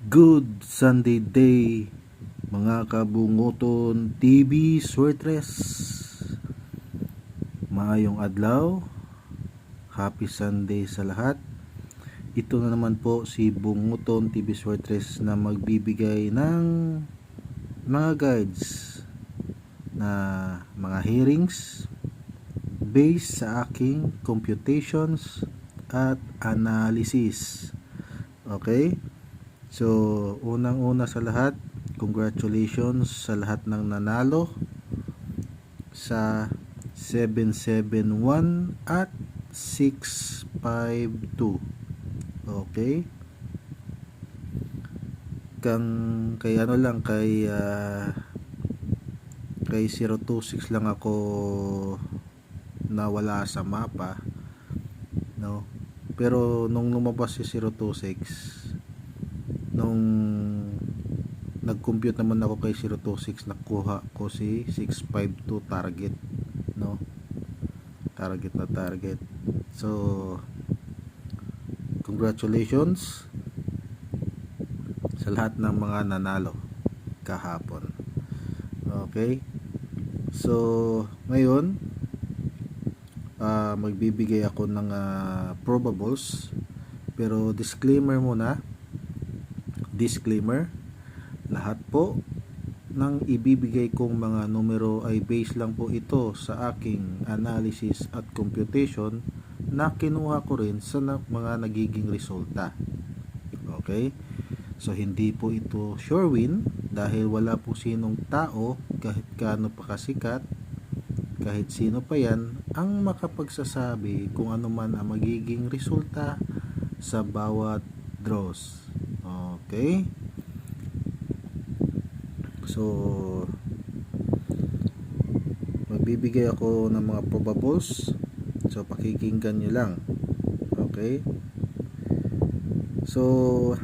Good Sunday day, mga kabunguton TV Swertres. Maayong adlaw, happy Sunday sa lahat. Ito na naman po si Bunguton TV Swertres na magbibigay ng mga guides na mga hearings based sa aking computations at analysis. Okay? So, unang-una sa lahat, congratulations sa lahat ng nanalo sa 771 at 652. Okay? Kay 026 lang ako nawala sa mapa, no? Pero nung lumabas si 026, nung nag-compute naman ako kay 026, nakuha ko si 652 target, no? Target. So, congratulations sa lahat ng mga nanalo kahapon. Okay? So, ngayon magbibigay ako ng probables, pero disclaimer, lahat po ng ibibigay kong mga numero ay base lang po ito sa aking analysis at computation na kinuha ko rin sa mga nagiging resulta. Okay? So, hindi po ito sure win dahil wala po sinong tao, kahit gaano pa kasikat, kahit sino pa yan, ang makapagsasabi kung ano man ang magiging resulta sa bawat draws. Okay? So, magbibigay ako ng mga probables. So, pakikinggan nyo lang. Okay? So,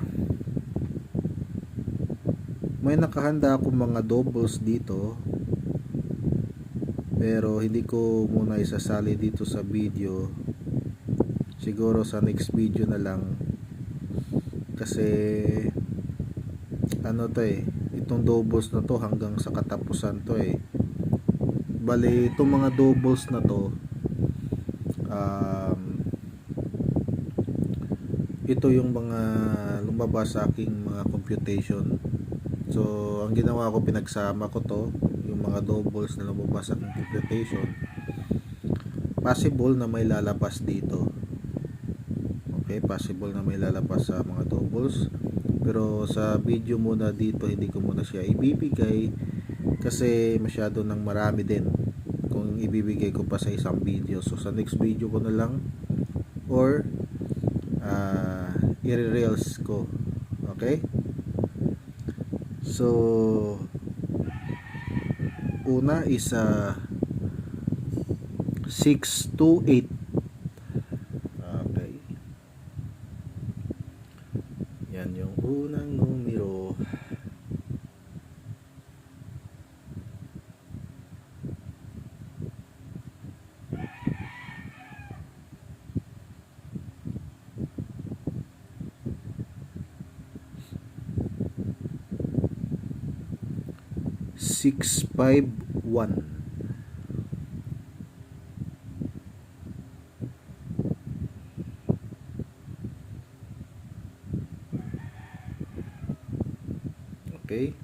may nakahanda akong mga doubles dito, pero hindi ko muna isasali dito sa video. Siguro sa next video na lang, kasi itong doubles na to hanggang sa katapusan to bali itong mga doubles na to, ito yung mga lumabas sa aking mga computation. So, ang ginawa ko, pinagsama ko to, yung mga doubles na lumabas sa aking computation. Possible na may lalabas dito. Okay, possible na may lalabas sa mga doubles. Pero sa video muna dito, hindi ko muna siya ibibigay kasi masyado nang marami din kung ibibigay ko pa sa isang video. So sa next video ko na lang, or i-reels ko. Okay? So, una is 628. Okay. Yan yung unang numero. Six, 5, 1. Okay.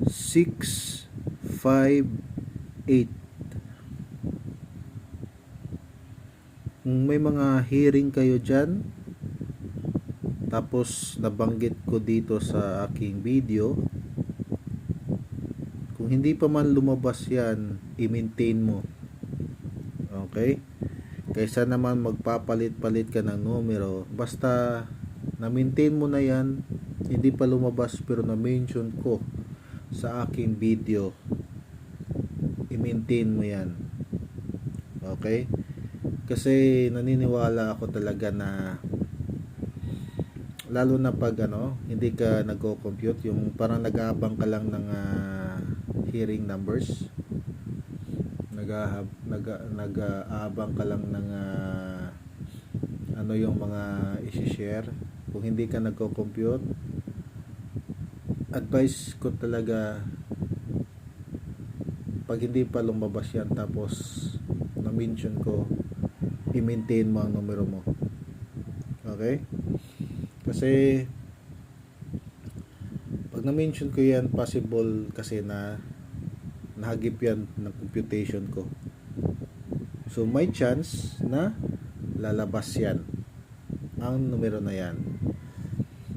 Six, 5, 8. Kung may mga hearing kayo dyan, tapos nabanggit ko dito sa aking video, kung hindi pa man lumabas yan, i-maintain mo. Okay? Kaysa naman magpapalit-palit ka ng numero, basta na-maintain mo na yan, hindi pa lumabas pero na-mention ko sa aking video, i-maintain mo yan. Okay? Kasi naniniwala ako talaga na lalo na pag hindi ka nagko-compute, yung parang nag-aabang ka lang ng hearing numbers, nag-aabang ka lang ng yung mga i-share. Kung hindi ka nagko-compute, advice ko talaga, pag hindi pa lumabas yan tapos na-mention ko, i-maintain mo ang numero mo. Okay? Kasi pag na-mention ko yan, possible kasi na nahagip yan ng computation ko. So may chance na lalabas yan, ang numero na yan.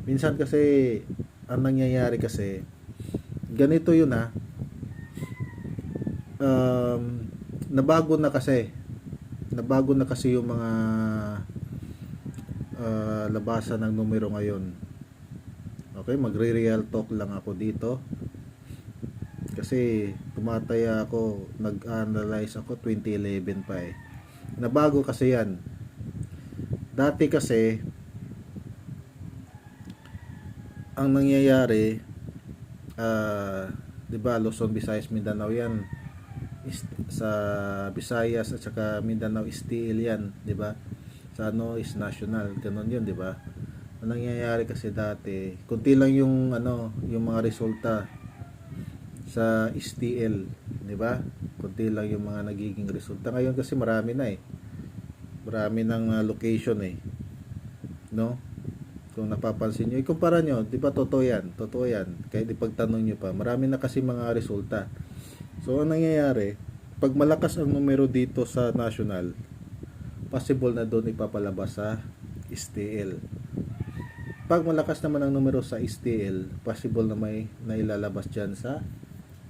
Minsan kasi ang nangyayari kasi ganito yun nabago na kasi yung mga labasan ng numero ngayon. Okay, magre-real talk lang ako dito kasi tumataya ako, nag-analyze ako 2011 pa nabago kasi yan. Dati kasi ang nangyayari, di ba, Luzon, Visayas, Mindanao yan, sa Visayas at saka Mindanao STL yan, di ba? Sa is national, ganun yun, di ba? Ang nangyayari kasi dati, kunti lang yung yung mga resulta sa STL, di ba? Kunti lang yung mga nagiging resulta. Ngayon kasi marami na marami ng location no? Kung napapansin nyo, ikumpara nyo, di ba totoo yan? Totoo yan. Kahit ipagtanong nyo pa, marami na kasi mga resulta. So, ang nangyayari, pag malakas ang numero dito sa national, possible na doon ipapalabas sa STL. Pag malakas naman ang numero sa STL, possible na may nailalabas dyan sa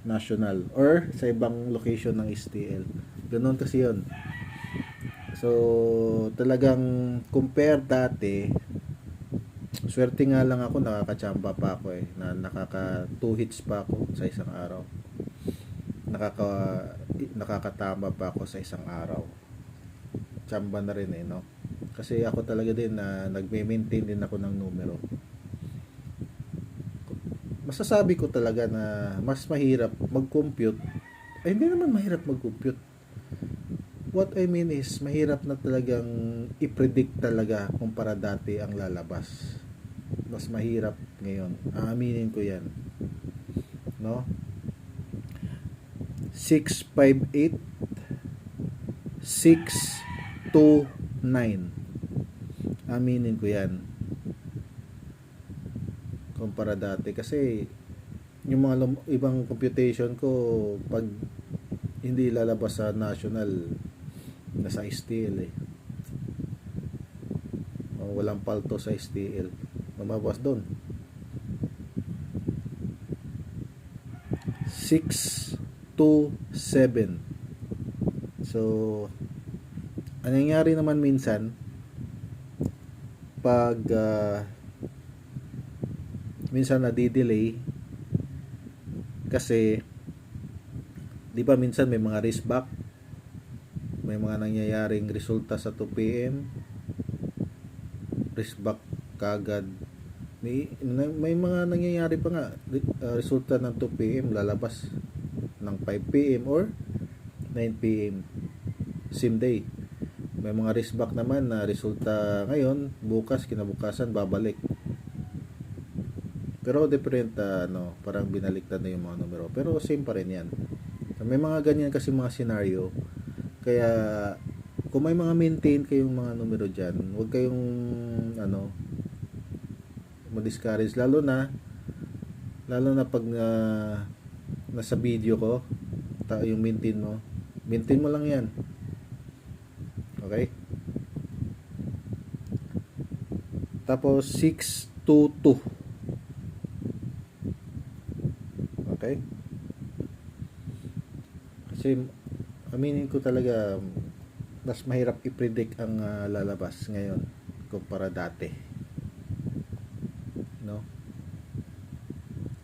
national or sa ibang location ng STL. Ganun kasi yun. So, talagang compare dati, swerte nga lang ako, nakakachamba pa ako na nakaka 2 hits pa ako sa isang araw. Nakakatama pa ako sa isang araw. Chamba na rin no? Kasi ako talaga din na nagme-maintain din ako ng numero. Masasabi ko talaga na mas mahirap mag-compute. Hindi naman mahirap mag-compute. What I mean is, mahirap na talagang i-predict talaga kumpara dati ang lalabas. Mas mahirap ngayon. Aaminin ko yan. No? 658 629. Aminin ko yan. Kumpara dati. Kasi yung mga ibang computation ko, pag hindi lalabas sa national, nasa STL walang palto sa STL, lumabas doon. 627. So ang nangyari naman minsan, pag minsan nadidelay kasi, di ba, minsan may mga race back, may mga nangyayaring resulta sa 2 PM, race back kagad. May mga nangyayari pa nga, resulta ng 2 PM lalabas ng 5 PM or 9 PM same day. May mga race back naman na resulta ngayon, bukas, kinabukasan babalik. Pero different, parang binaliktad na yung mga numero, pero same pa rin yan. May mga ganyan kasi mga scenario. Kaya kung may mga maintain kayong mga numero dyan, huwag kayong ma-discourage, lalo na pag nasa video ko yung maintain mo lang yan. Okay? Tapos 622. Okay? Kasi aminin ko talaga, mas mahirap i-predict ang lalabas ngayon kumpara dati, no?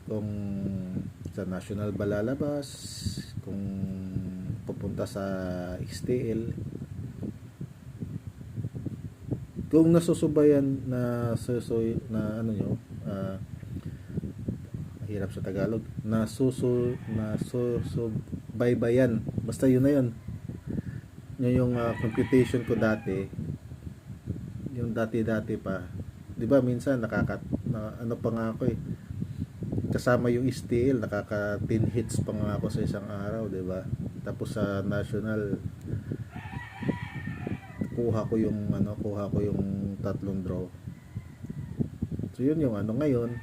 Kung sa national ba lalabas, kung pupunta sa STL, Kung nasusubayan na na ano nyo, hirap sa Tagalog, nasusubaybayan, basta yun na yun. Yun yung computation ko dati, yung dati-dati pa. 'Di ba minsan ano pa nga ako eh, kasama yung STL, nakaka 10 hits pa nga ako sa isang araw, 'di ba? Tapos sa national, kuha ko yung tatlong draw. So yun yung ano ngayon.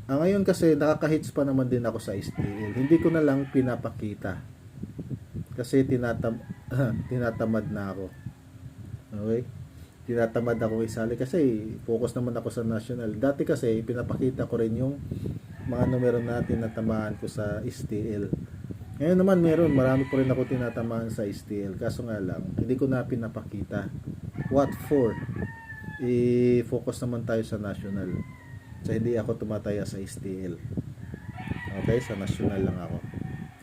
Ngayon kasi nakaka-hits pa naman din ako sa STL. Hindi ko na lang pinapakita. Kasi tinatamad na ako. Okay? Tinatamad ako isali kasi focus naman ako sa national. Dati kasi pinapakita ko rin yung mga numero natin na tamaan ko sa STL. Ngayon naman marami pa rin ako tinatamaan sa STL. Kaso nga lang, hindi ko na pinapakita. What for? I-focus naman tayo sa national. So hindi ako tumataya sa STL. Okay, sa national lang ako.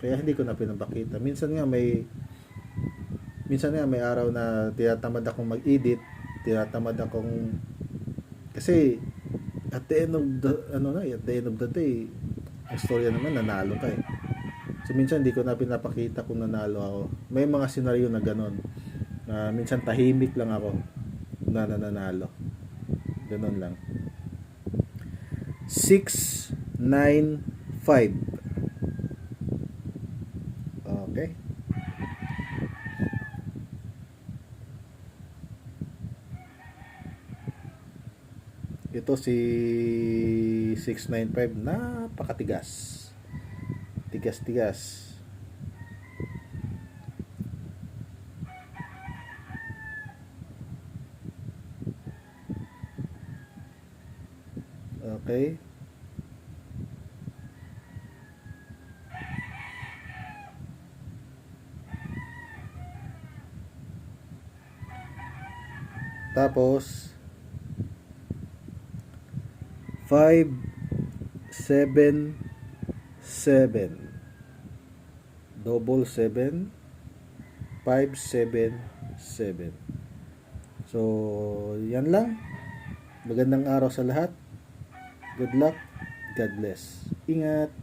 Kaya hindi ko na pinapakita. Minsan nga may araw na tinatamad akong mag-edit, kasi at the end of the day, ang storya naman nanalo ka eh. So minsan hindi ko na pinapakita kung nanalo ako. May mga senaryo na ganon. Minsan tahimik lang ako na nananalo. Ganon lang. 695. Okay. Ito si 695, napakatigas. Tigas-tigas. Okay. Tapos 577, double 7, 577. So yan lang. Magandang araw sa lahat. Good luck. God bless. Ingat.